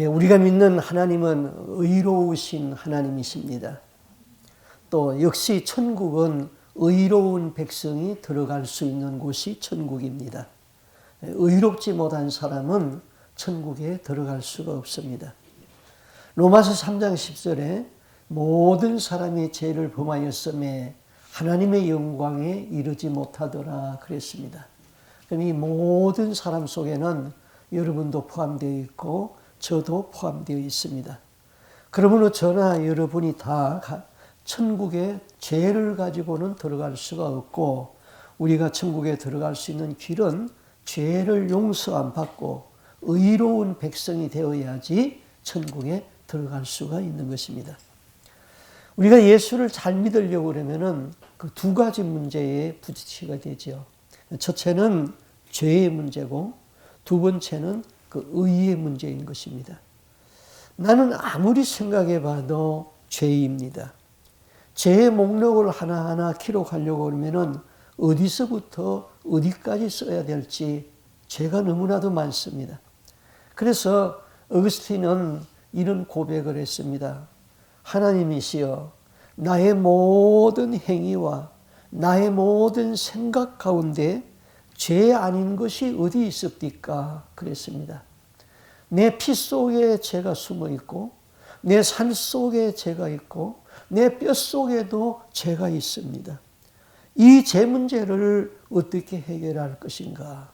우리가 믿는 하나님은 의로우신 하나님이십니다. 또 역시 천국은 의로운 백성이 들어갈 수 있는 곳이 천국입니다. 의롭지 못한 사람은 천국에 들어갈 수가 없습니다. 로마서 3장 10절에 모든 사람이 죄를 범하였음에 하나님의 영광에 이르지 못하더라 그랬습니다. 그럼 이 모든 사람 속에는 여러분도 포함되어 있고 저도 포함되어 있습니다. 그러므로 저나 여러분이 다 천국에 죄를 가지고는 들어갈 수가 없고, 우리가 천국에 들어갈 수 있는 길은 죄를 용서 안 받고 의로운 백성이 되어야지 천국에 들어갈 수가 있는 것입니다. 우리가 예수를 잘 믿으려고 그러면은 그 두 가지 문제에 부딪히게 되죠. 첫째는 죄의 문제고, 두 번째는 그 의의 문제인 것입니다. 나는 아무리 생각해 봐도 죄입니다. 죄의 목록을 하나하나 기록하려고 그러면은 어디서부터 어디까지 써야 될지 죄가 너무나도 많습니다. 그래서 어거스틴은 이런 고백을 했습니다. 하나님이시여, 나의 모든 행위와 나의 모든 생각 가운데 죄 아닌 것이 어디 있습니까? 그랬습니다. 내 피 속에 죄가 숨어 있고, 내 살 속에 죄가 있고, 내 뼈 속에도 죄가 있습니다. 이 죄 문제를 어떻게 해결할 것인가?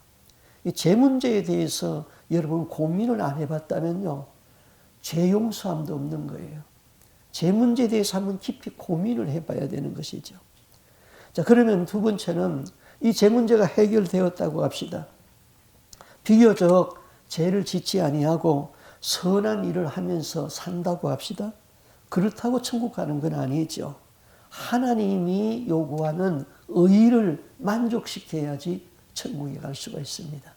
이 죄 문제에 대해서 여러분 고민을 안 해봤다면요, 죄 용서함도 없는 거예요. 죄 문제에 대해서 한번 깊이 고민을 해봐야 되는 것이죠. 자, 그러면 두 번째는 이 죄 문제가 해결되었다고 합시다. 비교적 죄를 짓지 아니하고 선한 일을 하면서 산다고 합시다. 그렇다고 천국 가는 건 아니죠. 하나님이 요구하는 의를 만족시켜야지 천국에 갈 수가 있습니다.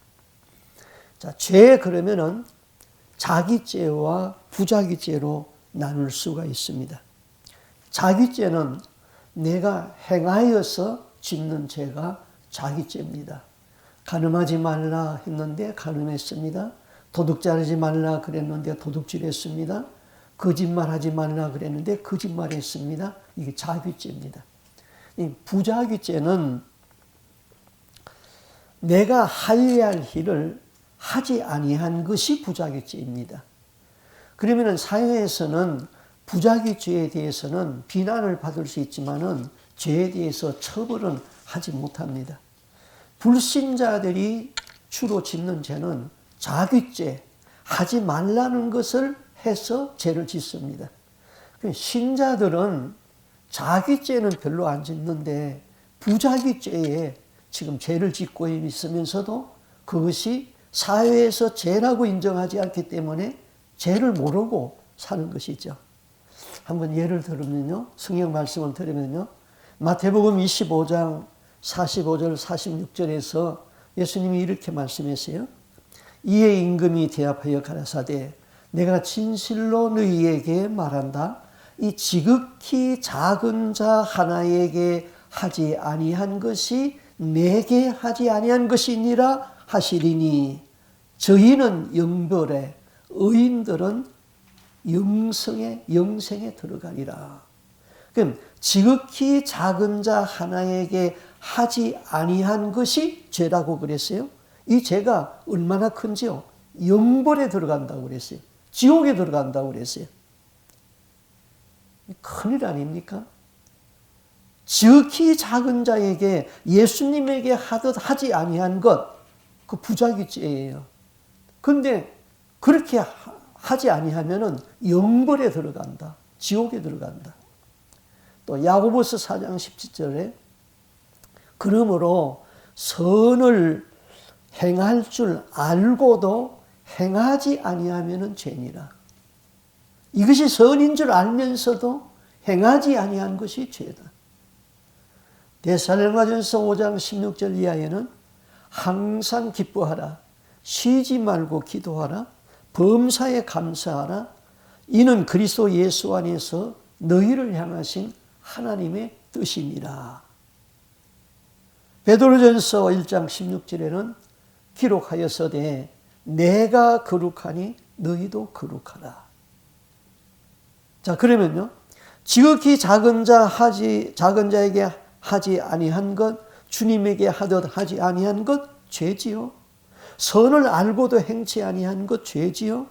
자, 죄 그러면은 자기죄와 부자기죄로 나눌 수가 있습니다. 자기죄는 내가 행하여서 짓는 죄가 자기죄입니다. 간음하지 말라 했는데 간음했습니다. 도둑질하지 말라 그랬는데 도둑질했습니다. 거짓말하지 말라 그랬는데 거짓말했습니다. 이게 자기죄입니다. 이 부자기죄는 내가 하여야 할 일을 하지 아니한 것이 부자기죄입니다. 그러면 사회에서는 부자기죄에 대해서는 비난을 받을 수 있지만은 죄에 대해서 처벌은 하지 못합니다. 불신자들이 주로 짓는 죄는 자기죄, 하지 말라는 것을 해서 죄를 짓습니다. 신자들은 자기죄는 별로 안 짓는데 부자기죄에 지금 죄를 짓고 있으면서도 그것이 사회에서 죄라고 인정하지 않기 때문에 죄를 모르고 사는 것이죠. 한번 예를 들면요, 성경 말씀을 들으면요, 마태복음 25장 45절 46절에서 예수님이 이렇게 말씀하세요. 이에 임금이 대답하여 가라사대 내가 진실로 너희에게 말한다. 이 지극히 작은 자 하나에게 하지 아니한 것이 내게 하지 아니한 것이니라 하시리니 저희는 영벌에 의인들은 영생에 들어가리라. 그럼 지극히 작은 자 하나에게 하지 아니한 것이 죄라고 그랬어요. 이 죄가 얼마나 큰지요? 영벌에 들어간다고 그랬어요. 지옥에 들어간다고 그랬어요. 큰일 아닙니까? 지극히 작은 자에게 예수님에게 하듯 하지 아니한 것, 그 부자기죄예요. 그런데 그렇게 하지 아니하면은 영벌에 들어간다. 지옥에 들어간다. 또 야고보서 4장 17절에 그러므로 선을 행할 줄 알고도 행하지 아니하면은 죄니라. 이것이 선인 줄 알면서도 행하지 아니한 것이 죄다. 데살로니가전서 5장 16절 이하에는 항상 기뻐하라. 쉬지 말고 기도하라. 범사에 감사하라. 이는 그리스도 예수 안에서 너희를 향하신 하나님의 뜻이니라. 베드로전서 1장 16절에는 기록하였으되 내가 거룩하니 너희도 거룩하라. 자, 그러면요. 지극히 작은 자에게 하지 아니한 것, 주님에게 하듯 하지 아니한 것 죄지요. 선을 알고도 행치 아니한 것 죄지요.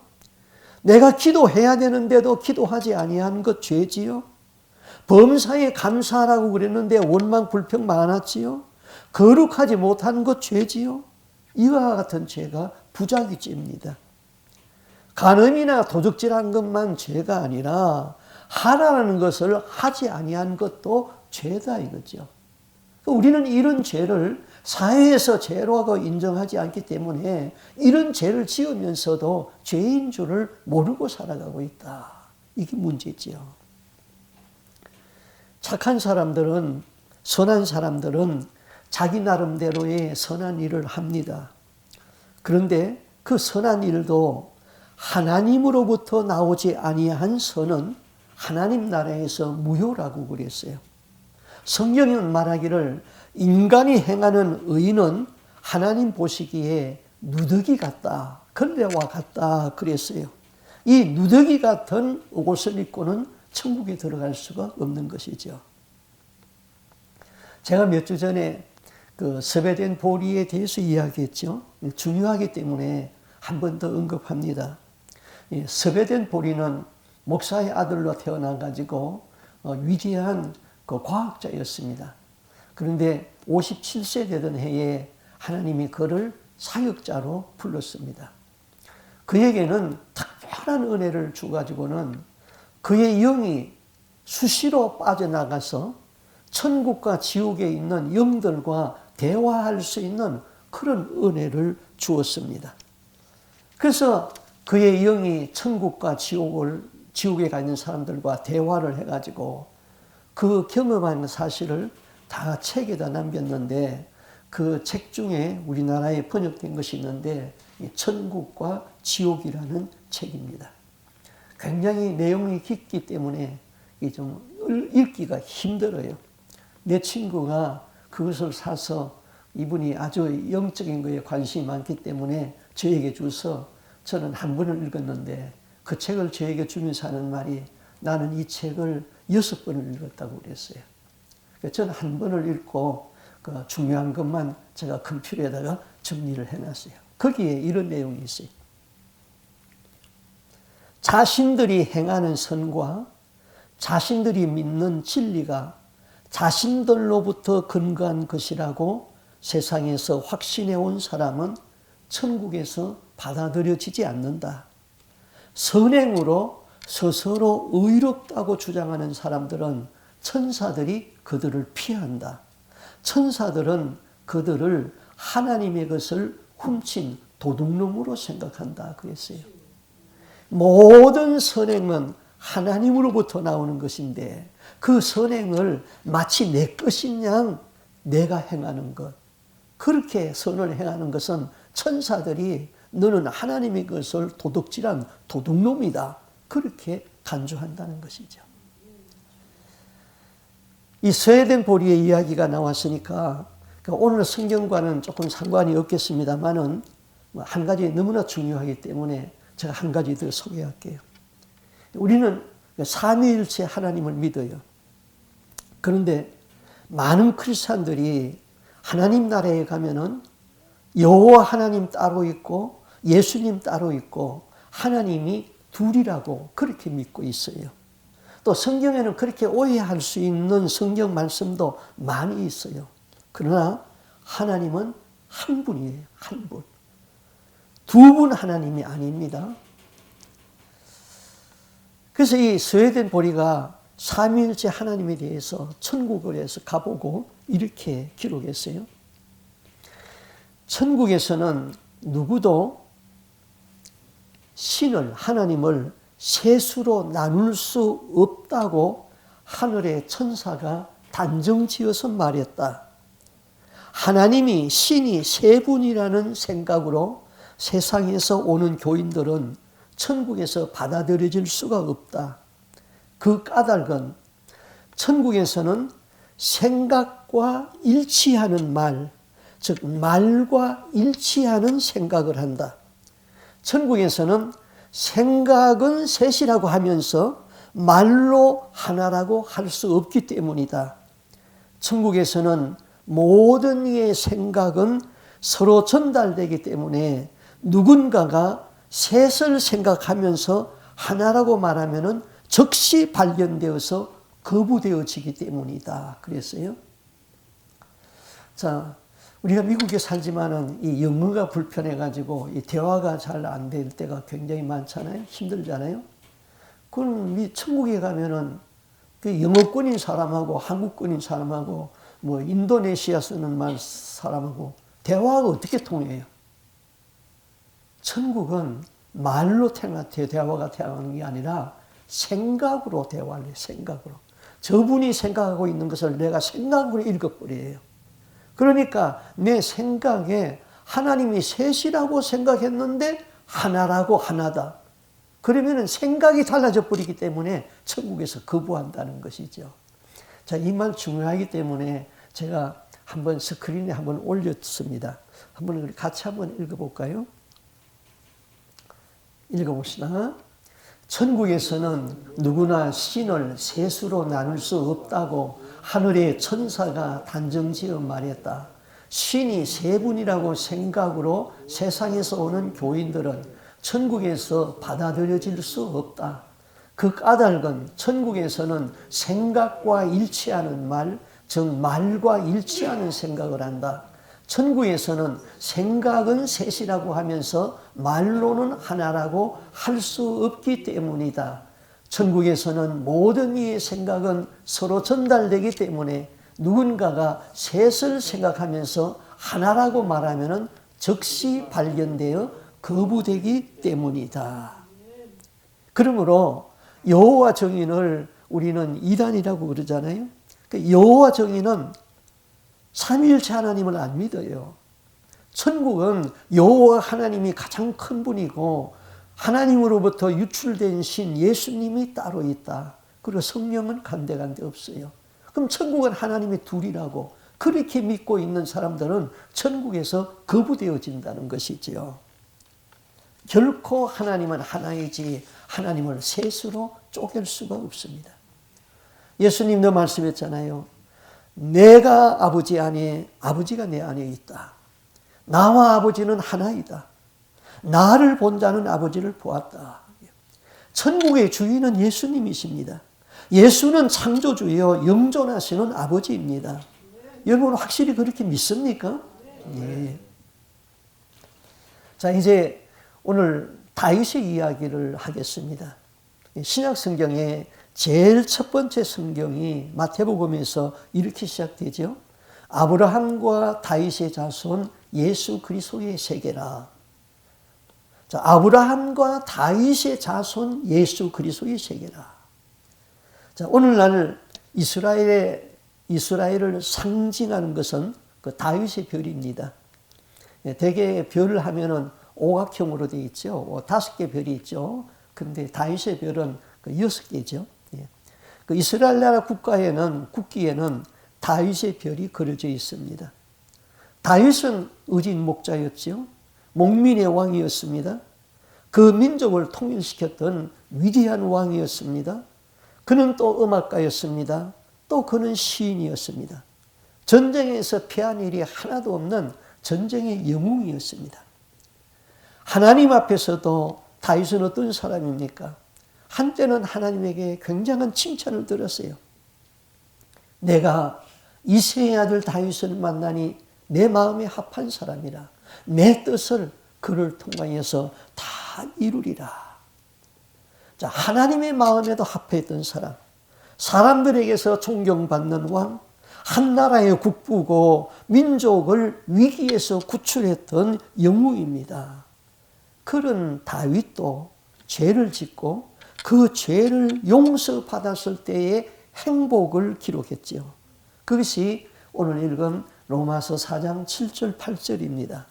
내가 기도해야 되는데도 기도하지 아니한 것 죄지요. 범사에 감사하라고 그랬는데 원망 불평 많았지요. 거룩하지 못한 것 죄지요. 이와 같은 죄가 부작위죄입니다. 간음이나 도적질한 것만 죄가 아니라 하라는 것을 하지 아니한 것도 죄다 이거죠. 우리는 이런 죄를 사회에서 죄라고 인정하지 않기 때문에 이런 죄를 지으면서도 죄인 줄을 모르고 살아가고 있다. 이게 문제지요. 착한 사람들은, 선한 사람들은 자기 나름대로의 선한 일을 합니다. 그런데 그 선한 일도 하나님으로부터 나오지 아니한 선은 하나님 나라에서 무효라고 그랬어요. 성경은 말하기를 인간이 행하는 의는 하나님 보시기에 누더기 같다, 걸레와 같다 그랬어요. 이 누더기 같은 옷을 입고는 천국에 들어갈 수가 없는 것이죠. 제가 몇 주 전에 그 스웨덴 보리에 대해서 이야기했죠. 중요하기 때문에 한 번 더 언급합니다. 스웨덴 보리는 목사의 아들로 태어나가지고 위대한 그 과학자였습니다. 그런데 57세 되던 해에 하나님이 그를 사역자로 불렀습니다. 그에게는 특별한 은혜를 주가지고는 그의 영이 수시로 빠져나가서 천국과 지옥에 있는 영들과 대화할 수 있는 그런 은혜를 주었습니다. 그래서 그의 영이 천국과 지옥에 가 있는 사람들과 대화를 해가지고 그 경험한 사실을 다 책에다 남겼는데 그 책 중에 우리나라에 번역된 것이 있는데 천국과 지옥이라는 책입니다. 굉장히 내용이 깊기 때문에 좀 읽기가 힘들어요. 내 친구가 그것을 사서 이분이 아주 영적인 거에 관심이 많기 때문에 저에게 줘서 저는 한 번을 읽었는데 그 책을 저에게 주면서 하는 말이 나는 이 책을 6번을 읽었다고 그랬어요. 저는 한 번을 읽고 그 중요한 것만 제가 컴퓨터에다가 정리를 해놨어요. 거기에 이런 내용이 있어요. 자신들이 행하는 선과 자신들이 믿는 진리가 자신들로부터 근거한 것이라고 세상에서 확신해 온 사람은 천국에서 받아들여지지 않는다. 선행으로 스스로 의롭다고 주장하는 사람들은 천사들이 그들을 피한다. 천사들은 그들을 하나님의 것을 훔친 도둑놈으로 생각한다. 그랬어요. 모든 선행은 하나님으로부터 나오는 것인데 그 선행을 마치 내 것인 양 내가 행하는 것. 그렇게 선을 행하는 것은 천사들이 너는 하나님의 것을 도둑질한 도둑놈이다. 그렇게 간주한다는 것이죠. 이 스웨덴 보리의 이야기가 나왔으니까 오늘 성경과는 조금 상관이 없겠습니다만은 한 가지 너무나 중요하기 때문에 제가 한 가지 더 소개할게요. 우리는 삼위일체 하나님을 믿어요. 그런데 많은 크리스찬들이 하나님 나라에 가면은 여호와 하나님 따로 있고 예수님 따로 있고 하나님이 둘이라고 그렇게 믿고 있어요. 또 성경에는 그렇게 오해할 수 있는 성경 말씀도 많이 있어요. 그러나 하나님은 한 분이에요. 한 분. 두 분 하나님이 아닙니다. 그래서 이 스웨덴 보리가 삼위일체 하나님에 대해서 천국을 해서 가보고 이렇게 기록했어요. 천국에서는 누구도 신을, 하나님을 셋으로 나눌 수 없다고 하늘의 천사가 단정지어서 말했다. 하나님이 신이 세 분이라는 생각으로 세상에서 오는 교인들은 천국에서 받아들여질 수가 없다. 그 까닭은 천국에서는 생각과 일치하는 말, 즉 말과 일치하는 생각을 한다. 천국에서는 생각은 셋이라고 하면서 말로 하나라고 할 수 없기 때문이다. 천국에서는 모든 이의 생각은 서로 전달되기 때문에 누군가가 셋을 생각하면서 하나라고 말하면 즉시 발견되어서 거부되어지기 때문이다. 그랬어요. 자, 우리가 미국에 살지만은 이 영어가 불편해가지고 이 대화가 잘 안 될 때가 굉장히 많잖아요. 힘들잖아요. 그럼 천국에 가면은 그 영어권인 사람하고 한국권인 사람하고 뭐 인도네시아 쓰는 말 사람하고 대화가 어떻게 통해요? 천국은 말로 대화가 통하는 게 아니라 생각으로 대화를 해요. 생각으로. 저분이 생각하고 있는 것을 내가 생각으로 읽어버려요. 그러니까 내 생각에 하나님이 셋이라고 생각했는데 하나라고 하나다. 그러면 생각이 달라져 버리기 때문에 천국에서 거부한다는 것이죠. 자, 이 말 중요하기 때문에 제가 한번 스크린에 한번 올렸습니다. 한번 같이 한번 읽어볼까요? 읽어봅시다. 천국에서는 누구나 신을 셋으로 나눌 수 없다고 하늘의 천사가 단정지어 말했다. 신이 세 분이라고 생각으로 세상에서 오는 교인들은 천국에서 받아들여질 수 없다. 그 까닭은 천국에서는 생각과 일치하는 말, 즉 말과 일치하는 생각을 한다. 천국에서는 생각은 셋이라고 하면서 말로는 하나라고 할 수 없기 때문이다. 천국에서는 모든 이의 생각은 서로 전달되기 때문에 누군가가 셋을 생각하면서 하나라고 말하면 즉시 발견되어 거부되기 때문이다. 그러므로 여호와 정인을 우리는 이단이라고 그러잖아요. 여호와 정인은 삼위일체 하나님을 안 믿어요. 천국은 여호와 하나님이 가장 큰 분이고 하나님으로부터 유출된 신 예수님이 따로 있다. 그리고 성령은 간데간데 없어요. 그럼 천국은 하나님이 둘이라고 그렇게 믿고 있는 사람들은 천국에서 거부되어진다는 것이지요. 결코 하나님은 하나이지 하나님을 셋으로 쪼갤 수가 없습니다. 예수님도 말씀했잖아요. 내가 아버지 안에, 아버지가 내 안에 있다. 나와 아버지는 하나이다. 나를 본 자는 아버지를 보았다. 천국의 주인은 예수님이십니다. 예수는 창조주여 영존하시는 아버지입니다. 여러분 확실히 그렇게 믿습니까? 네. 자, 이제 오늘 다윗의 이야기를 하겠습니다. 신약 성경의 제일 첫 번째 성경이 마태복음에서 이렇게 시작되죠. 아브라함과 다윗의 자손 예수 그리스도의 세계라. 자, 아브라함과 다윗의 자손 예수 그리스도의 세계라. 자, 오늘날 이스라엘을 상징하는 것은 그 다윗의 별입니다. 대개 별을 하면은 오각형으로 되어 있죠. 5개 별이 있죠. 근데 다윗의 별은 6개죠. 그 이스라엘 나라 국기에는 다윗의 별이 그려져 있습니다. 다윗은 의진 목자였죠. 목민의 왕이었습니다. 그 민족을 통일시켰던 위대한 왕이었습니다. 그는 또 음악가였습니다. 또 그는 시인이었습니다. 전쟁에서 패한 일이 하나도 없는 전쟁의 영웅이었습니다. 하나님 앞에서도 다윗은 어떤 사람입니까? 한때는 하나님에게 굉장한 칭찬을 들었어요. 내가 이새의 아들 다윗을 만나니 내 마음에 합한 사람이라. 내 뜻을 그를 통하여서 다 이루리라. 자, 하나님의 마음에도 합했던 사람, 사람들에게서 존경받는 왕, 한 나라의 국부고 민족을 위기에서 구출했던 영웅입니다. 그런 다윗도 죄를 짓고 그 죄를 용서받았을 때의 행복을 기록했죠. 그것이 오늘 읽은 로마서 4장 7절 8절입니다.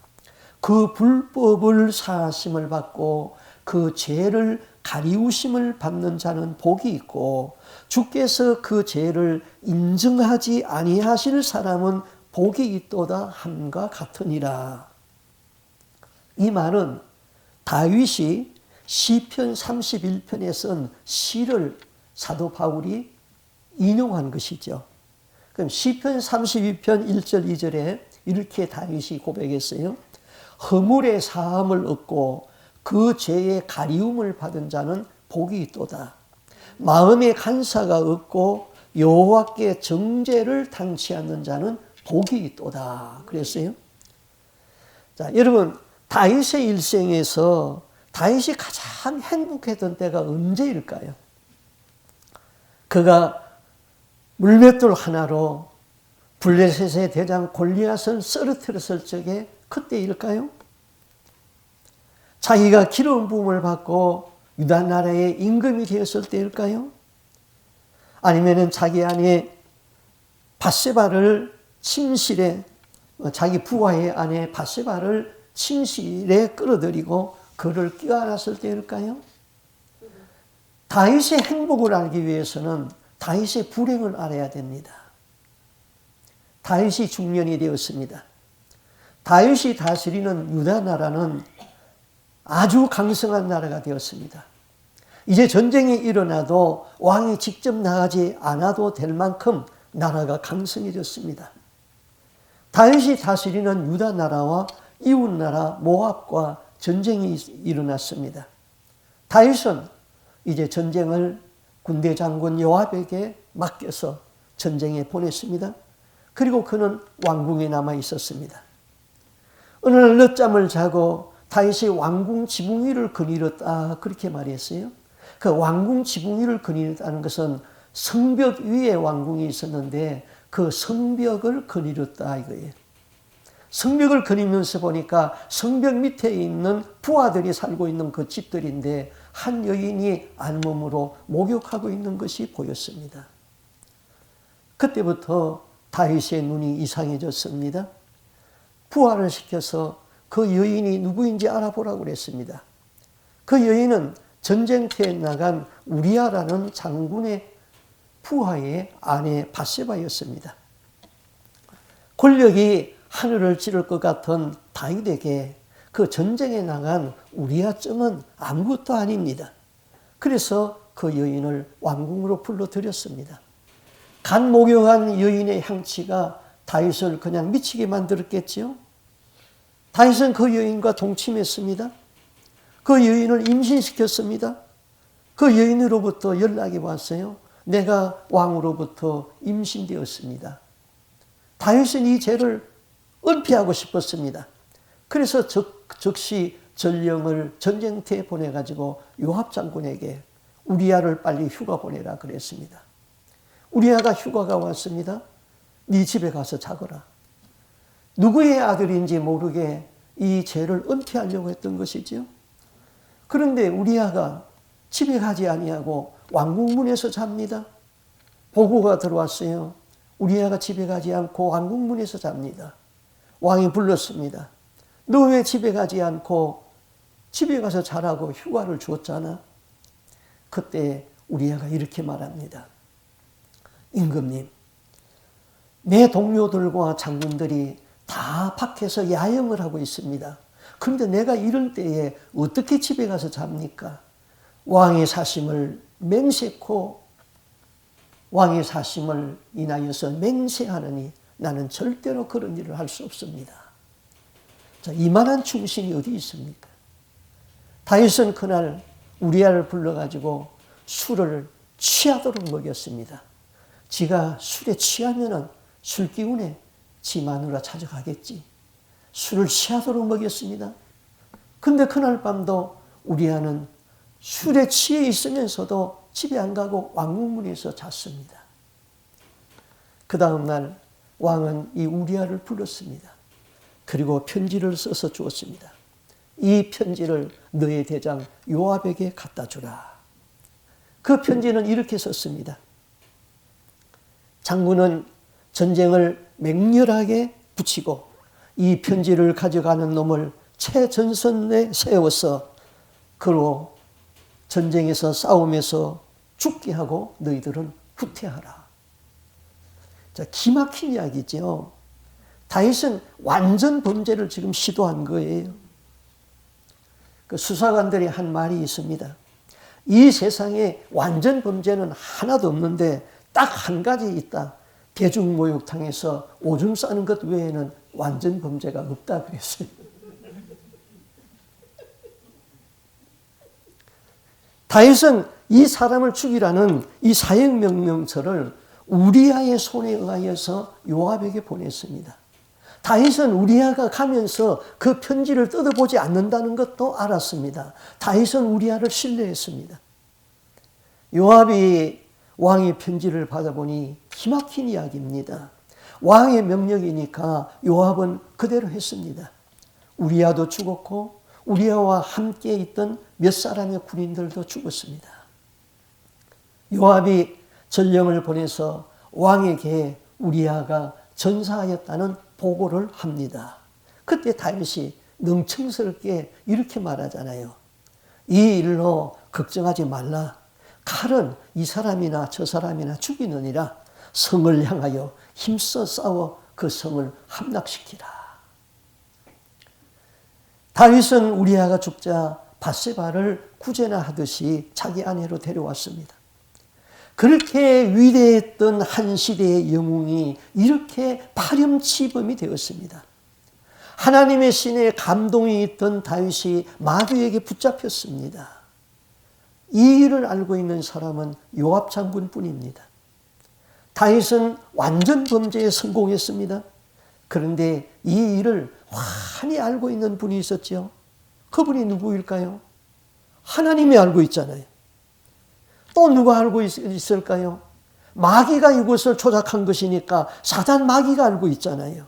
그 불법을 사하심을 받고 그 죄를 가리우심을 받는 자는 복이 있고 주께서 그 죄를 인정하지 아니하실 사람은 복이 있도다 함과 같으니라. 이 말은 다윗이 시편 31편에 쓴 시를 사도 바울이 인용한 것이죠. 그럼 시편 32편 1절 2절에 이렇게 다윗이 고백했어요. 허물의 사함을 얻고 그 죄의 가리움을 받은 자는 복이 있도다. 마음의 간사가 없고 여호와께 정죄를 당치 않는 자는 복이 있도다. 그랬어요. 자, 여러분, 다윗의 일생에서 다윗이 가장 행복했던 때가 언제일까요? 그가 물맷돌 하나로 블레셋의 대장 골리앗을 쓰러뜨렸을 적에 그때일까요? 자기가 기름 부음을 받고 유다 나라의 임금이 되었을 때일까요? 아니면은 자기 아내 밧세바를 침실에, 자기 부하의 아내 밧세바를 침실에 끌어들이고 그를 끼워놨을 때일까요? 다윗의 행복을 알기 위해서는 다윗의 불행을 알아야 됩니다. 다윗이 중년이 되었습니다. 다윗이 다스리는 유다 나라는 아주 강성한 나라가 되었습니다. 이제 전쟁이 일어나도 왕이 직접 나가지 않아도 될 만큼 나라가 강성해졌습니다. 다윗이 다스리는 유다 나라와 이웃 나라 모압과 전쟁이 일어났습니다. 다윗은 이제 전쟁을 군대 장군 요압에게 맡겨서 전쟁에 보냈습니다. 그리고 그는 왕궁에 남아 있었습니다. 어느 날 늦잠을 자고 다윗이 왕궁 지붕 위를 거닐었다, 그렇게 말했어요. 그 왕궁 지붕 위를 거닐었다는 것은 성벽 위에 왕궁이 있었는데 그 성벽을 거닐었다 이거예요. 성벽을 거니면서 보니까 성벽 밑에 있는 부하들이 살고 있는 그 집들인데 한 여인이 안몸으로 목욕하고 있는 것이 보였습니다. 그때부터 다윗의 눈이 이상해졌습니다. 부하를 시켜서 그 여인이 누구인지 알아보라고 그랬습니다. 그 여인은 전쟁터에 나간 우리아라는 장군의 부하의 아내 밧세바였습니다. 권력이 하늘을 찌를 것 같은 다윗에게 그 전쟁에 나간 우리아쯤은 아무것도 아닙니다. 그래서 그 여인을 왕궁으로 불러들였습니다. 간 목욕한 여인의 향취가 다윗을 그냥 미치게 만들었겠지요. 다윗은 그 여인과 동침했습니다. 그 여인을 임신시켰습니다. 그 여인으로부터 연락이 왔어요. 내가 왕으로부터 임신되었습니다. 다윗은 이 죄를 은폐하고 싶었습니다. 그래서 즉시 전령을 전쟁터에 보내가지고 요압 장군에게 우리아를 빨리 휴가 보내라 그랬습니다. 우리아가 휴가가 왔습니다. 네 집에 가서 자거라. 누구의 아들인지 모르게 이 죄를 은폐하려고 했던 것이지요. 그런데 우리아가 집에 가지 아니하고 왕궁문에서 잡니다. 보고가 들어왔어요. 우리아가 집에 가지 않고 왕궁문에서 잡니다. 왕이 불렀습니다. 너 왜 집에 가지 않고 집에 가서 자라고 휴가를 줬잖아. 그때 우리아가 이렇게 말합니다. 임금님, 내 동료들과 장군들이 다 밖에서 야영을 하고 있습니다. 그런데 내가 이럴 때에 어떻게 집에 가서 잡니까? 왕의 사심을 맹세코 왕의 사심을 인하여서 맹세하느니 나는 절대로 그런 일을 할 수 없습니다. 자, 이만한 충신이 어디 있습니까? 다윗은 그날 우리아를 불러가지고 술을 취하도록 먹였습니다. 지가 술에 취하면은 술 기운에 지 마누라 찾아가겠지. 술을 취하도록 먹였습니다. 근데 그날 밤도 우리아는 술에 취해 있으면서도 집에 안 가고 왕궁문에서 잤습니다. 그 다음날 왕은 이 우리아를 불렀습니다. 그리고 편지를 써서 주었습니다. 이 편지를 너의 대장 요압에게 갖다 주라. 그 편지는 이렇게 썼습니다. 장군은 전쟁을 맹렬하게 붙이고 이 편지를 가져가는 놈을 최전선에 세워서 그로 전쟁에서 싸움에서 죽게 하고 너희들은 후퇴하라. 자, 기막힌 이야기죠. 다윗은 완전 범죄를 지금 시도한 거예요. 그 수사관들이 한 말이 있습니다. 이 세상에 완전 범죄는 하나도 없는데 딱 한 가지 있다. 대중목욕탕에서 오줌 싸는 것 외에는 완전 범죄가 없다 그랬어요. 다윗은 이 사람을 죽이라는 이 사형명령서를 우리아의 손에 의하여서 요압에게 보냈습니다. 다윗은 우리아가 가면서 그 편지를 뜯어보지 않는다는 것도 알았습니다. 다윗은 우리아를 신뢰했습니다. 요압이 왕의 편지를 받아보니 기막힌 이야기입니다. 왕의 명령이니까 요압은 그대로 했습니다. 우리아도 죽었고 우리아와 함께 있던 몇 사람의 군인들도 죽었습니다. 요압이 전령을 보내서 왕에게 우리아가 전사하였다는 보고를 합니다. 그때 다윗이 능청스럽게 이렇게 말하잖아요. 이 일로 걱정하지 말라. 칼은 이 사람이나 저 사람이나 죽이느니라. 성을 향하여 힘써 싸워 그 성을 함락시키라. 다윗은 우리아가 죽자 밧세바를 구제나 하듯이 자기 아내로 데려왔습니다. 그렇게 위대했던 한 시대의 영웅이 이렇게 파렴치범이 되었습니다. 하나님의 신에 감동이 있던 다윗이 마귀에게 붙잡혔습니다. 이 일을 알고 있는 사람은 요압 장군뿐입니다. 다윗은 완전 범죄에 성공했습니다. 그런데 이 일을 환히 알고 있는 분이 있었죠. 그분이 누구일까요? 하나님이 알고 있잖아요. 또 누가 알고 있을까요? 마귀가 이것을 조작한 것이니까 사단 마귀가 알고 있잖아요.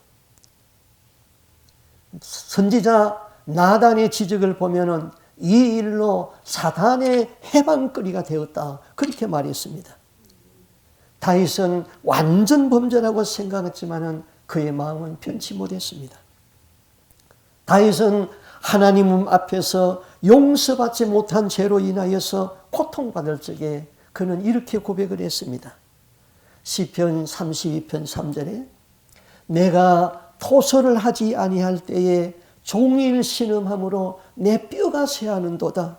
선지자 나단의 지적을 보면은 이 일로 사단의 해방거리가 되었다. 그렇게 말했습니다. 다윗은 완전 범죄라고 생각했지만은 그의 마음은 변치 못했습니다. 다윗은 하나님 앞에서 용서받지 못한 죄로 인하여서 고통받을 적에 그는 이렇게 고백을 했습니다. 시편 32편 3절에 내가 토설을 하지 아니할 때에 종일 신음함으로 내 뼈가 쇠하는도다.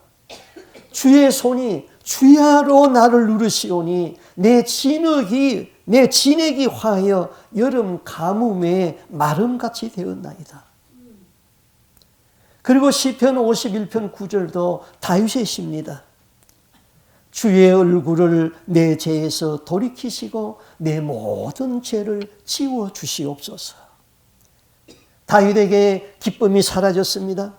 주의 손이 주야로 나를 누르시오니 내 진액이 화하여 여름 가뭄에 마름같이 되었나이다. 그리고 시편 51편 9절도 다윗의 시입니다. 주의 얼굴을 내 죄에서 돌이키시고 내 모든 죄를 지워 주시옵소서. 다윗에게 기쁨이 사라졌습니다.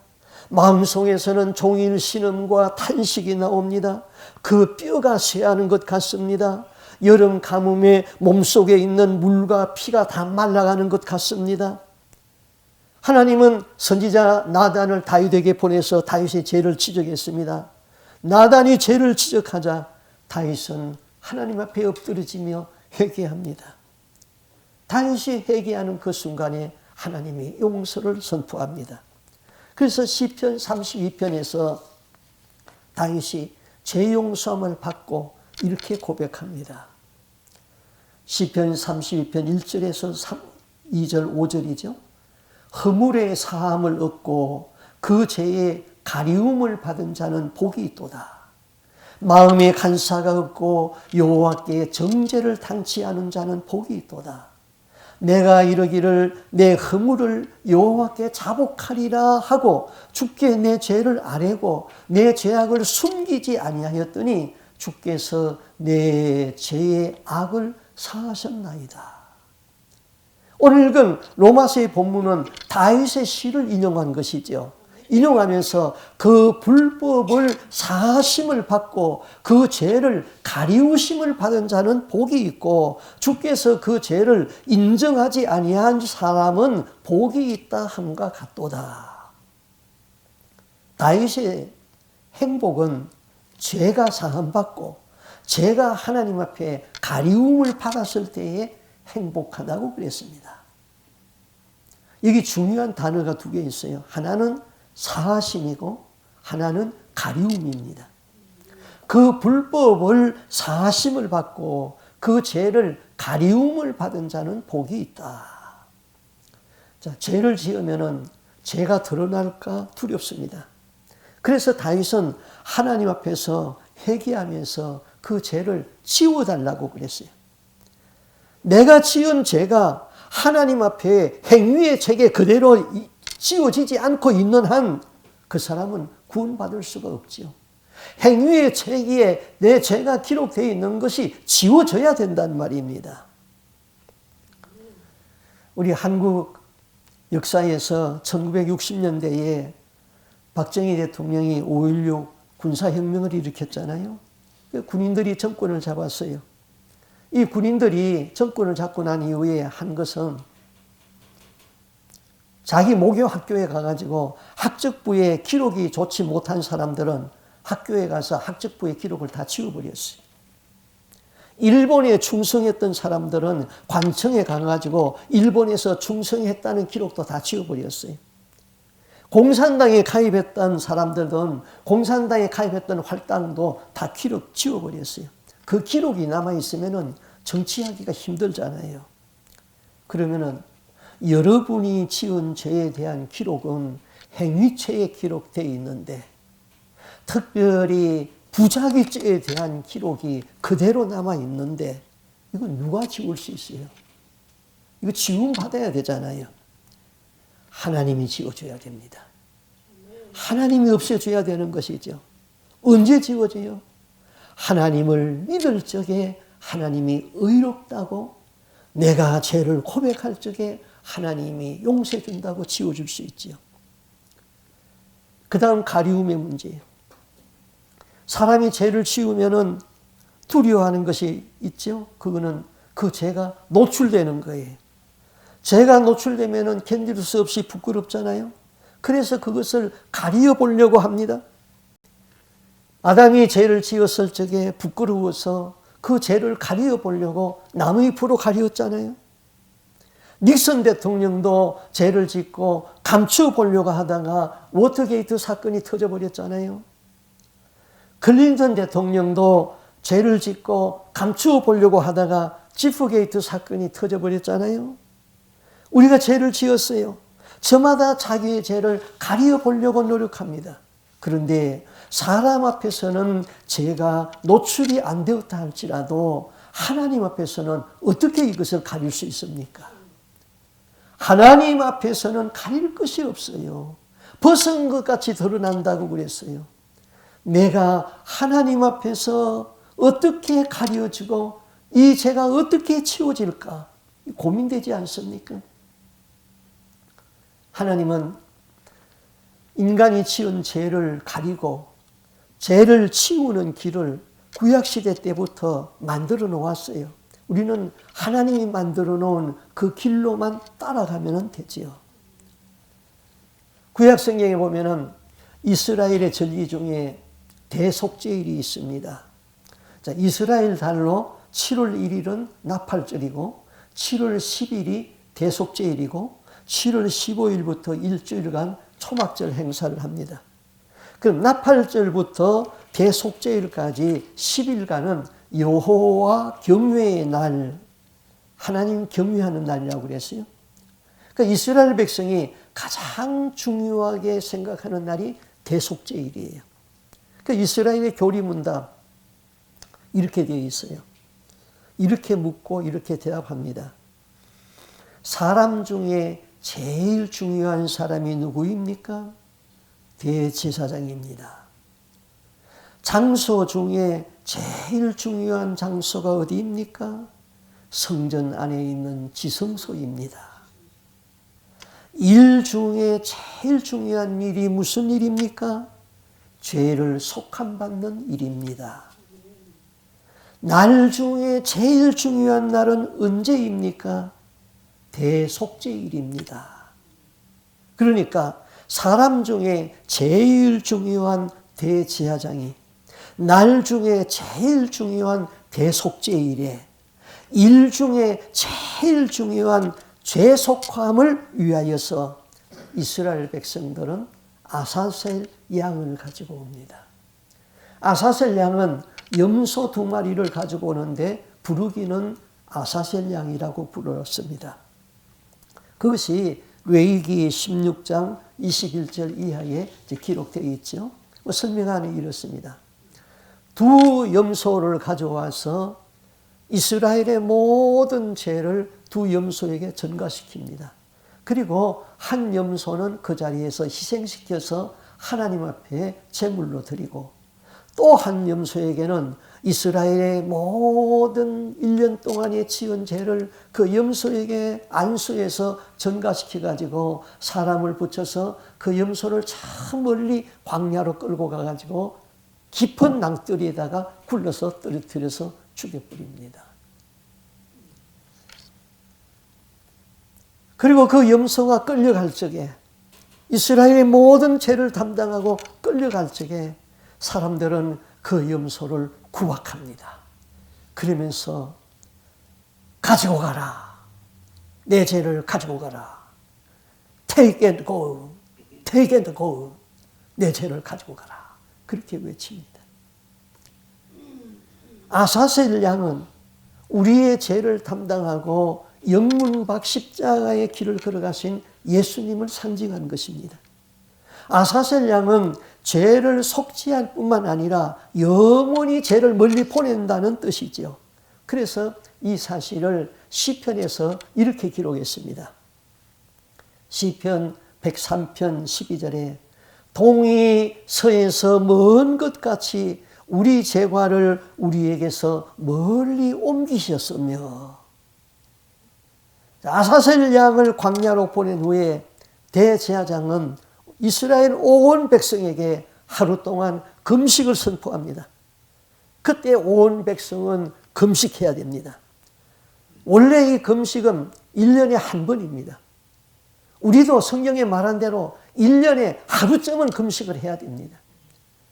마음속에서는 종일 신음과 탄식이 나옵니다. 그 뼈가 쇠하는 것 같습니다. 여름 가뭄에 몸속에 있는 물과 피가 다 말라가는 것 같습니다. 하나님은 선지자 나단을 다윗에게 보내서 다윗의 죄를 지적했습니다. 나단이 죄를 지적하자 다윗은 하나님 앞에 엎드러지며 회개합니다. 다윗이 회개하는 그 순간에 하나님이 용서를 선포합니다. 그래서 시편 32편에서 다윗이 죄 용서함을 받고 이렇게 고백합니다. 시편 32편 1절에서 2절 5절이죠. 허물의 사함을 얻고 그 죄의 가리움을 받은 자는 복이 있도다. 마음에 간사가 없고 여호와께 정죄를 당치 않은 자는 복이 있도다. 내가 이르기를 내 허물을 여호와께 자복하리라 하고 주께 내 죄를 아뢰고 내 죄악을 숨기지 아니하였더니 주께서 내 죄의 악을 사하셨나이다. 오늘 읽은 로마서의 본문은 다윗의 시를 인용한 것이죠. 인용하면서 그 불법을 사하심을 받고 그 죄를 가리우심을 받은 자는 복이 있고 주께서 그 죄를 인정하지 아니한 사람은 복이 있다 함과 같도다. 다윗의 행복은 죄가 사함받고 죄가 하나님 앞에 가리움을 받았을 때에 행복하다고 그랬습니다. 여기 중요한 단어가 두 개 있어요. 하나는 사하심이고 하나는 가리움입니다. 그 불법을 사하심을 받고 그 죄를 가리움을 받은 자는 복이 있다. 자, 죄를 지으면은 죄가 드러날까 두렵습니다. 그래서 다윗은 하나님 앞에서 회개하면서 그 죄를 지워달라고 그랬어요. 내가 지은 죄가 하나님 앞에 행위의 책에 그대로 지워지지 않고 있는 한 그 사람은 구원받을 수가 없지요. 행위의 책에 내 죄가 기록되어 있는 것이 지워져야 된단 말입니다. 우리 한국 역사에서 1960년대에 박정희 대통령이 5.16 군사혁명을 일으켰잖아요. 군인들이 정권을 잡았어요. 이 군인들이 정권을 잡고 난 이후에 한 것은 자기 모교 학교에 가가지고 학적부에 기록이 좋지 못한 사람들은 학교에 가서 학적부의 기록을 다 지워버렸어요. 일본에 충성했던 사람들은 관청에 가가지고 일본에서 충성했다는 기록도 다 지워버렸어요. 공산당에 가입했던 사람들은 공산당에 가입했던 활동도 다 기록 지워버렸어요. 그 기록이 남아있으면 정치하기가 힘들잖아요. 그러면은 여러분이 지은 죄에 대한 기록은 행위죄에 기록되어 있는데 특별히 부작위죄에 대한 기록이 그대로 남아있는데 이건 누가 지울 수 있어요? 이거 지움받아야 되잖아요. 하나님이 지워줘야 됩니다. 하나님이 없애줘야 되는 것이죠. 언제 지워져요? 하나님을 믿을 적에 하나님이 의롭다고 내가 죄를 고백할 적에 하나님이 용서해 준다고 지워줄 수 있지요. 그 다음 가리움의 문제예요. 사람이 죄를 지우면은 두려워하는 것이 있죠. 그거는 그 죄가 노출되는 거예요. 죄가 노출되면은 견딜 수 없이 부끄럽잖아요. 그래서 그것을 가리어 보려고 합니다. 아담이 죄를 지었을 적에 부끄러워서 그 죄를 가리어 보려고 나무잎으로 가리었잖아요. 닉슨 대통령도 죄를 짓고 감추어 보려고 하다가 워터게이트 사건이 터져버렸잖아요. 클린턴 대통령도 죄를 짓고 감추어 보려고 하다가 지프게이트 사건이 터져버렸잖아요. 우리가 죄를 지었어요. 저마다 자기의 죄를 가리어 보려고 노력합니다. 그런데 사람 앞에서는 죄가 노출이 안 되었다 할지라도 하나님 앞에서는 어떻게 이것을 가릴 수 있습니까? 하나님 앞에서는 가릴 것이 없어요. 벗은 것 같이 드러난다고 그랬어요. 내가 하나님 앞에서 어떻게 가려지고 이 죄가 어떻게 치워질까 고민되지 않습니까? 하나님은 인간이 지은 죄를 가리고 죄를 치우는 길을 구약시대 때부터 만들어 놓았어요. 우리는 하나님이 만들어 놓은 그 길로만 따라가면 되지요. 구약성경에 보면은 이스라엘의 절기 중에 대속죄일이 있습니다. 자, 이스라엘 달로 7월 1일은 나팔절이고 7월 10일이 대속죄일이고 7월 15일부터 일주일간 초막절 행사를 합니다. 그럼 나팔절부터 대속죄일까지 10일간은 여호와 경외의 날, 하나님 경외하는 날이라고 그랬어요. 그러니까 이스라엘 백성이 가장 중요하게 생각하는 날이 대속죄일이에요. 그러니까 이스라엘의 교리문답 이렇게 되어 있어요. 이렇게 묻고 이렇게 대답합니다. 사람 중에 제일 중요한 사람이 누구입니까? 대제사장입니다. 장소 중에 제일 중요한 장소가 어디입니까? 성전 안에 있는 지성소입니다. 일 중에 제일 중요한 일이 무슨 일입니까? 죄를 속함받는 일입니다. 날 중에 제일 중요한 날은 언제입니까? 대속죄일입니다. 그러니까 사람 중에 제일 중요한 대제사장이 날 중에 제일 중요한 대속죄일에 일 중에 제일 중요한 죄속함을 위하여서 이스라엘 백성들은 아사셀 양을 가지고 옵니다. 아사셀 양은 염소 2마리를 가지고 오는데 부르기는 아사셀 양이라고 불렀습니다. 그것이 레위기 16장 21절 이하에 기록되어 있죠. 설명하는 이렇습니다. 두 염소를 가져와서 이스라엘의 모든 죄를 두 염소에게 전가시킵니다. 그리고 한 염소는 그 자리에서 희생시켜서 하나님 앞에 제물로 드리고, 또 한 염소에게는 이스라엘의 모든 1년 동안에 지은 죄를 그 염소에게 안수해서 전가시켜가지고 사람을 붙여서 그 염소를 저 멀리 광야로 끌고 가가지고 깊은 낭떠리에다가 굴러서 떨어뜨려서 죽여버립니다. 그리고 그 염소가 끌려갈 적에, 이스라엘의 모든 죄를 담당하고 끌려갈 적에 사람들은 그 염소를 구박합니다. 그러면서 가지고 가라. 내 죄를 가지고 가라. Take and go. Take and go. 내 죄를 가지고 가라. 그렇게 외칩니다. 아사셀 양은 우리의 죄를 담당하고 영문박 십자가의 길을 걸어가신 예수님을 상징한 것입니다. 아사셀 양은 죄를 속죄할 뿐만 아니라 영원히 죄를 멀리 보낸다는 뜻이지요. 그래서 이 사실을 시편에서 이렇게 기록했습니다. 시편 103편 12절에 동이 서에서 먼 것 같이 우리 죄과를 우리에게서 멀리 옮기셨으며, 아사셀 양을 광야로 보낸 후에 대제사장은 이스라엘 온 백성에게 하루 동안 금식을 선포합니다. 그때 온 백성은 금식해야 됩니다. 원래 이 금식은 1년에 한 번입니다. 우리도 성경에 말한 대로 1년에 하루쯤은 금식을 해야 됩니다.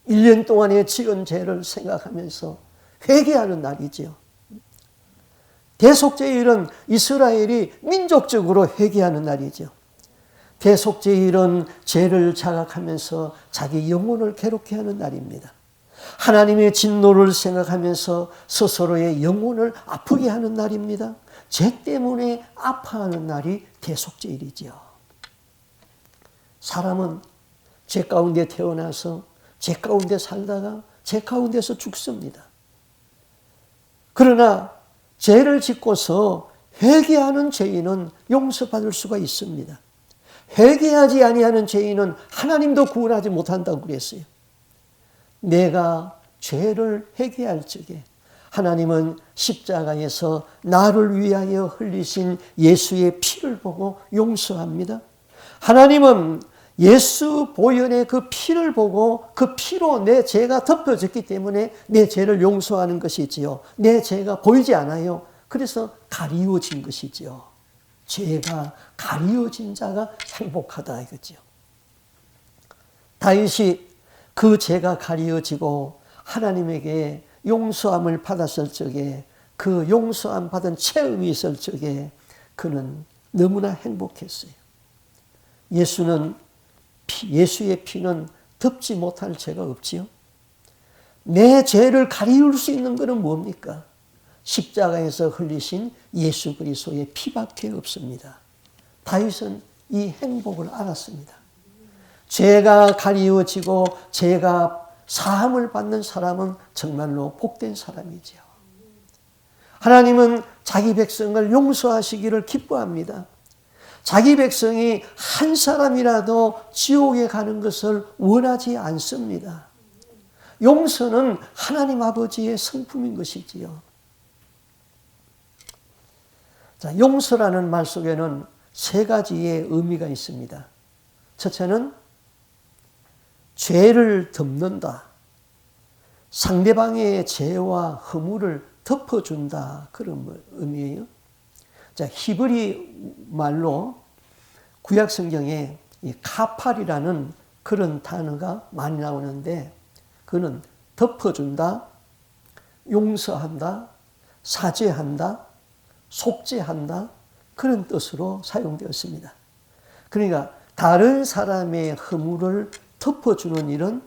1년 동안의 지은 죄를 생각하면서 회개하는 날이지요. 대속죄일은 이스라엘이 민족적으로 회개하는 날이죠. 대속죄일은 죄를 자각하면서 자기 영혼을 괴롭게 하는 날입니다. 하나님의 진노를 생각하면서 스스로의 영혼을 아프게 하는 날입니다. 죄 때문에 아파하는 날이 대속죄일이죠. 사람은 죄 가운데 태어나서 죄 가운데 살다가 죄 가운데서 죽습니다. 그러나 죄를 짓고서 회개하는 죄인은 용서받을 수가 있습니다. 회개하지 아니하는 죄인은 하나님도 구원하지 못한다고 그랬어요. 내가 죄를 회개할 적에 하나님은 십자가에서 나를 위하여 흘리신 예수의 피를 보고 용서합니다. 하나님은 예수 보혈의 그 피를 보고 그 피로 내 죄가 덮여졌기 때문에 내 죄를 용서하는 것이지요. 내 죄가 보이지 않아요. 그래서 가리워진 것이지요. 죄가 가리워진 자가 행복하다 이거지요. 다윗이 그 죄가 가리워지고 하나님에게 용서함을 받았을 적에, 그 용서함 받은 체험이 있을 적에 그는 너무나 행복했어요. 예수의 피는 덮지 못할 죄가 없지요. 내 죄를 가리울 수 있는 것은 뭡니까? 십자가에서 흘리신 예수 그리스도의 피밖에 없습니다. 다윗은 이 행복을 알았습니다. 죄가 가리워지고 죄가 사함을 받는 사람은 정말로 복된 사람이지요. 하나님은 자기 백성을 용서하시기를 기뻐합니다. 자기 백성이 한 사람이라도 지옥에 가는 것을 원하지 않습니다. 용서는 하나님 아버지의 성품인 것이지요. 자, 용서라는 말 속에는 세 가지의 의미가 있습니다. 첫째는 죄를 덮는다. 상대방의 죄와 허물을 덮어준다. 그런 의미예요. 자, 히브리 말로 구약 성경에 이 카팔이라는 그런 단어가 많이 나오는데, 그는 덮어준다, 용서한다, 사죄한다, 속죄한다, 그런 뜻으로 사용되었습니다. 그러니까 다른 사람의 허물을 덮어주는 일은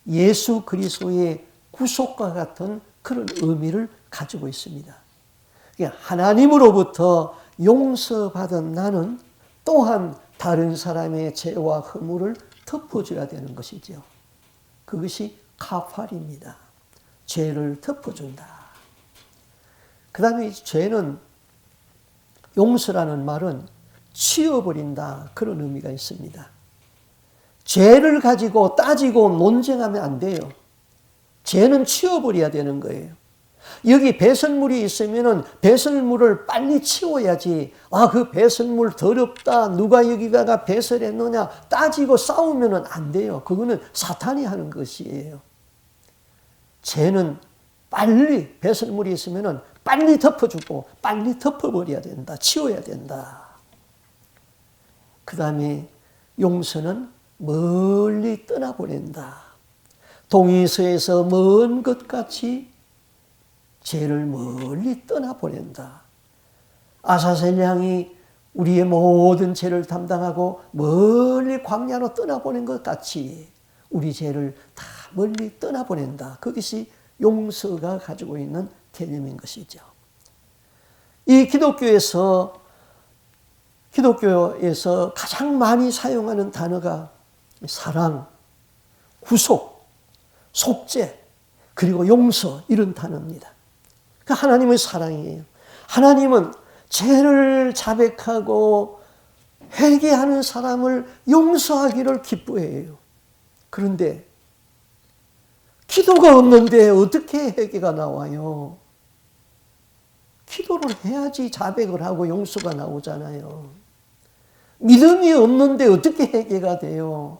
예수 그리스도의 구속과 같은 그런 의미를 가지고 있습니다. 그러니까 하나님으로부터 용서받은 나는 또한 다른 사람의 죄와 허물을 덮어줘야 되는 것이죠. 그것이 카팔입니다. 죄를 덮어준다. 그 다음에 죄는, 용서라는 말은 치워버린다, 그런 의미가 있습니다. 죄를 가지고 따지고 논쟁하면 안 돼요. 죄는 치워버려야 되는 거예요. 여기 배설물이 있으면은 배설물을 빨리 치워야지. 아, 그 배설물 더럽다, 누가 여기다가 배설했느냐 따지고 싸우면은 안 돼요. 그거는 사탄이 하는 것이에요. 죄는 빨리, 배설물이 있으면은 빨리 덮어주고 빨리 덮어버려야 된다. 치워야 된다. 그 다음에 용서는 멀리 떠나보낸다. 동이서에서 먼 것 같이 죄를 멀리 떠나보낸다. 아사셀 양이 우리의 모든 죄를 담당하고 멀리 광야로 떠나보낸 것 같이 우리 죄를 다 멀리 떠나보낸다. 그것이 용서가 가지고 있는 개념인 것이죠. 이 기독교에서 가장 많이 사용하는 단어가 사랑, 구속, 속죄, 그리고 용서, 이런 단어입니다. 그 하나님의 사랑이에요. 하나님은 죄를 자백하고 회개하는 사람을 용서하기를 기뻐해요. 그런데 기도가 없는데 어떻게 회개가 나와요? 기도를 해야지 자백을 하고 용서가 나오잖아요. 믿음이 없는데 어떻게 회개가 돼요?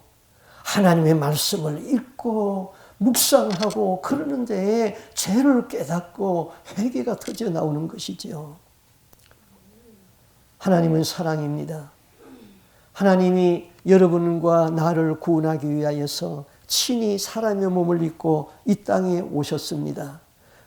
하나님의 말씀을 읽고 묵상하고 그러는데 죄를 깨닫고 회개가 터져 나오는 것이죠. 하나님은 사랑입니다. 하나님이 여러분과 나를 구원하기 위하여서 친히 사람의 몸을 입고 이 땅에 오셨습니다.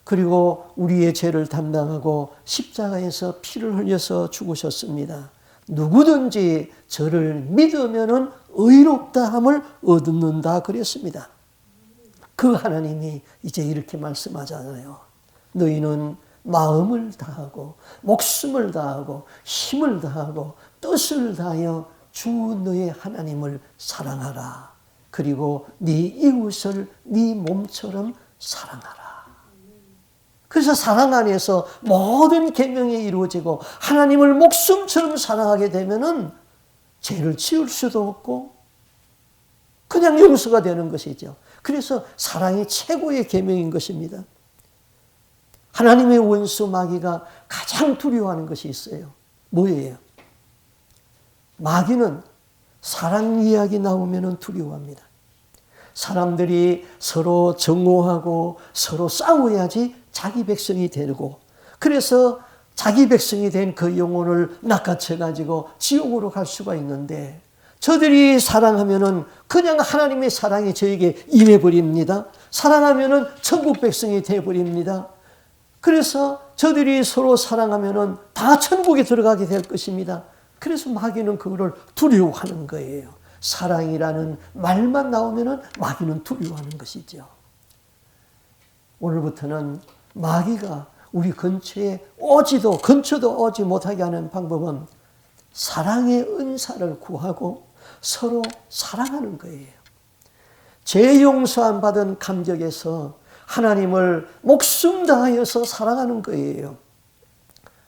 그리고 우리의 죄를 담당하고 십자가에서 피를 흘려서 죽으셨습니다. 누구든지 저를 믿으면 의롭다함을 얻는다 그랬습니다. 그 하나님이 이제 이렇게 말씀하잖아요. 너희는 마음을 다하고 목숨을 다하고 힘을 다하고 뜻을 다하여 주 너의 하나님을 사랑하라. 그리고 네 이웃을 네 몸처럼 사랑하라. 그래서 사랑 안에서 모든 계명이 이루어지고 하나님을 목숨처럼 사랑하게 되면은 죄를 지을 수도 없고 그냥 용서가 되는 것이죠. 그래서 사랑이 최고의 계명인 것입니다. 하나님의 원수 마귀가 가장 두려워하는 것이 있어요. 뭐예요? 마귀는 사랑 이야기 나오면 두려워합니다. 사람들이 서로 정오하고 서로 싸워야지 자기 백성이 되고, 그래서 자기 백성이 된 그 영혼을 낚아채가지고 지옥으로 갈 수가 있는데, 저들이 사랑하면은 그냥 하나님의 사랑이 저에게 임해버립니다. 사랑하면은 천국 백성이 되어버립니다. 그래서 저들이 서로 사랑하면은 다 천국에 들어가게 될 것입니다. 그래서 마귀는 그거를 두려워하는 거예요. 사랑이라는 말만 나오면은 마귀는 두려워하는 것이죠. 오늘부터는 마귀가 우리 근처에 근처도 오지 못하게 하는 방법은 사랑의 은사를 구하고 서로 사랑하는 거예요. 죄 용서 받은 감격에서 하나님을 목숨 다하여서 사랑하는 거예요.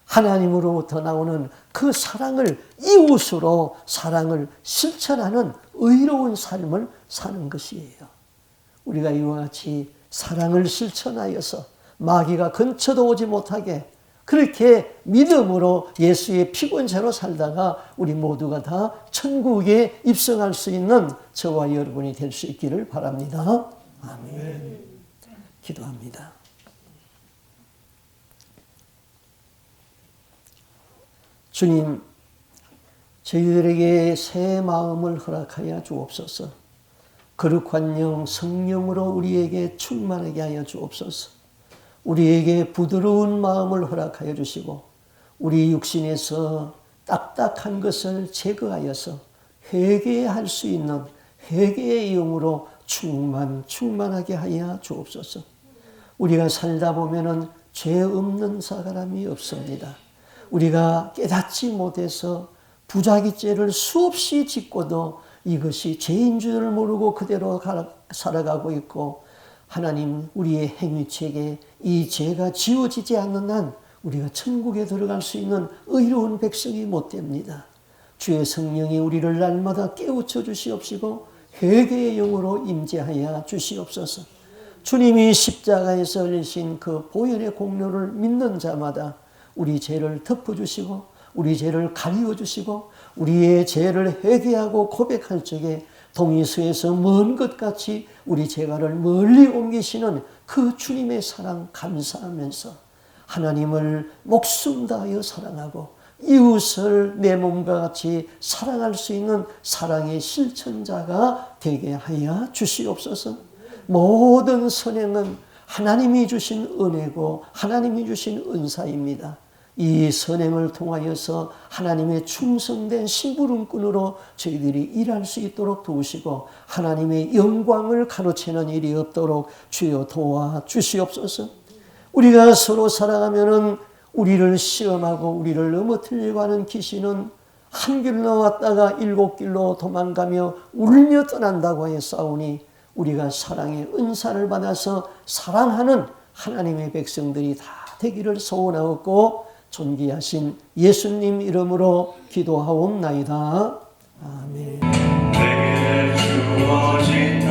하나님으로부터 나오는 그 사랑을 이웃으로 사랑을 실천하는 의로운 삶을 사는 것이에요. 우리가 이와 같이 사랑을 실천하여서 마귀가 근처도 오지 못하게 그렇게 믿음으로 예수의 피곤자로 살다가 우리 모두가 다 천국에 입성할 수 있는 저와 여러분이 될 수 있기를 바랍니다. 아멘. 기도합니다. 주님, 저희들에게 새 마음을 허락하여 주옵소서. 거룩한 영, 성령으로 우리에게 충만하게 하여 주옵소서. 우리에게 부드러운 마음을 허락하여 주시고 우리 육신에서 딱딱한 것을 제거하여서 회개할 수 있는 회개의 영으로 충만하게 하여 주옵소서. 우리가 살다 보면은 죄 없는 사람이 없습니다. 우리가 깨닫지 못해서 부자기죄를 수없이 짓고도 이것이 죄인 줄을 모르고 그대로 살아가고 있고, 하나님 우리의 행위책에 이 죄가 지워지지 않는 한 우리가 천국에 들어갈 수 있는 의로운 백성이 못 됩니다. 주의 성령이 우리를 날마다 깨우쳐 주시옵시고 회개의 영으로 임재하여 주시옵소서. 주님이 십자가에서 흘리신 그 보혈의 공로를 믿는 자마다 우리 죄를 덮어주시고 우리 죄를 가리워주시고 우리의 죄를 회개하고 고백할 적에 동이서에서 먼 것 같이 우리 죄가를 멀리 옮기시는 그 주님의 사랑 감사하면서 하나님을 목숨 다하여 사랑하고 이웃을 내 몸과 같이 사랑할 수 있는 사랑의 실천자가 되게 하여 주시옵소서. 모든 선행은 하나님이 주신 은혜고 하나님이 주신 은사입니다. 이 선행을 통하여서 하나님의 충성된 심부름꾼으로 저희들이 일할 수 있도록 도우시고 하나님의 영광을 가로채는 일이 없도록 주여 도와주시옵소서. 우리가 서로 살아가면은 우리를 시험하고 우리를 넘어뜨리려고 하는 귀신은 한 길로 나왔다가 7길로 도망가며 울며 떠난다고 했사오니 우리가 사랑의 은사를 받아서 사랑하는 하나님의 백성들이 다 되기를 소원하옵고 존귀하신 예수님 이름으로 기도하옵나이다. 아멘. 내게 주어진